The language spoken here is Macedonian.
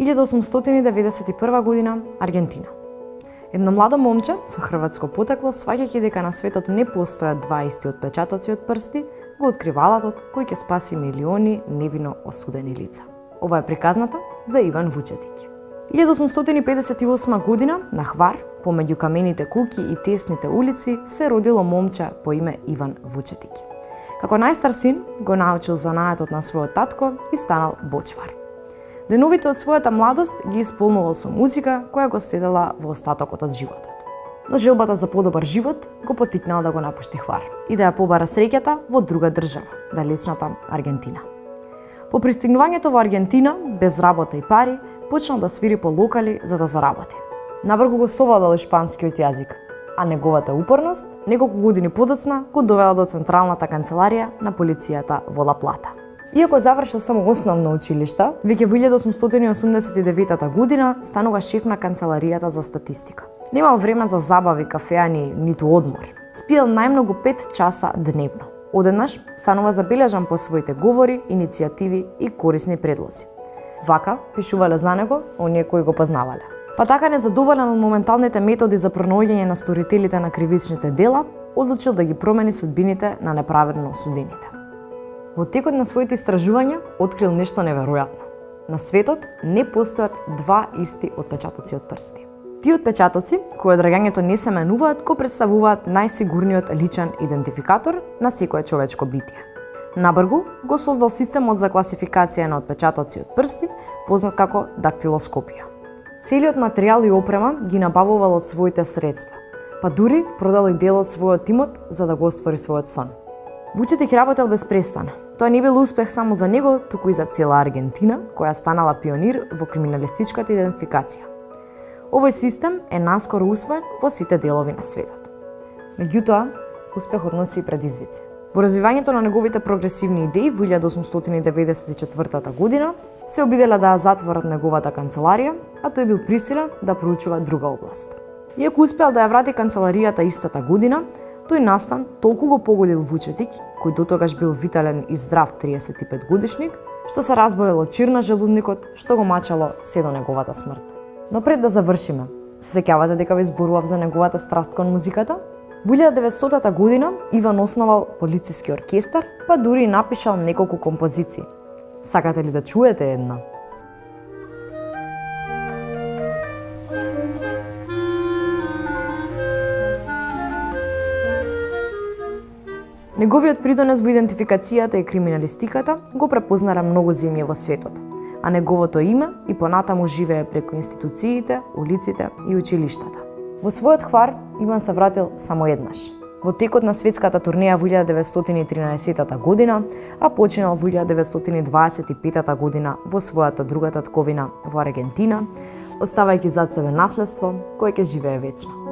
1891 година, Аргентина. Едно младо момче со хрватско потекло, сваќајќи дека на светот не постојат два исти отпечатоци од прсти, го открива алатот кој ќе спаси милиони невино осудени лица. Ова е приказната за Иван Вучетик. 1858 година на Хвар, помеѓу камените куќи и тесните улици, се родило момче по име Иван Вучетик. Како најстар син, го научил занаетот на својот татко и станал бочвар. Деновите од својата младост ги исполнувал со музика која го следела во остатокот од животот. Но желбата за подобар живот го потикнала да го напушти Хвар и да ја побара среќата во друга држава, далечната Аргентина. По пристигнувањето во Аргентина, без работа и пари, почнал да свири по локали за да заработи. Набрзо го совладал и шпанскиот јазик, а неговата упорност неколку години подоцна го довела до Централната канцеларија на полицијата во Ла Плата. Иако завршил само основно училиште, веќе во 1889 година станува шеф на канцеларијата за статистика. Немал време за забави, кафеани, ниту одмор. Спиел најмногу 5 часа дневно. Одеднаш станува забележан по своите говори, иницијативи и корисни предлози. Вака пишувале за него оние кои го познавале. Па така незадоволен од моменталните методи за пронаоѓање на сторителите на кривичните дела, одлучил да ги промени судбините на неправедно осудените. Во текот на своите истражувања открил нешто неверојатно. На светот не постојат два исти отпечатоци од прсти. Тие отпечатоци, кои од раѓањето не се менуваат, го представуваат најсигурниот личен идентификатор на секое човечко битие. Набргу го создал системот за класификација на отпечатоци од прсти, познат како дактилоскопија. Целиот материјал и опрема ги набавувал од своите средства, па дури продал и дел од својот имот за да го оствари својот сон. Вучетик работел без престана. Тоа не бил успех само за него, туку и за цела Аргентина, која станала пионир во криминалистичката идентификација. Овој систем е наскоро усвоен во сите делови на светот. Меѓутоа, успехот носи и предизвици. Во развивањето на неговите прогресивни идеи во 1894 година се обиделе да ја затворат неговата канцеларија, а тој бил присилен да проучува друга област. Иако успеал да ја врати канцеларијата истата година, тој настан толку го погодил Вучетик, кој дотогаш бил витален и здрав 35 годишник, што се разболел од чир на желудникот, што го мачало се до неговата смрт. Но пред да завршиме, се сеќавате дека ви зборував за неговата страст кон музиката? Во 1900 година Иван основал полициски оркестар, па дури и напишал неколку композиции. Сакате ли да чуете една? Неговиот придонес во идентификацијата и криминалистиката го препознале многу земји во светот, а неговото име и понатаму живее преку институциите, улиците и училиштата. Во својот Хвар Иван се вратил само еднаш, во текот на светската турнеја во 1913 година, а починал во 1925 година во својата друга татковина во Аргентина, оставајќи зад себе наследство кое ќе живее вечно.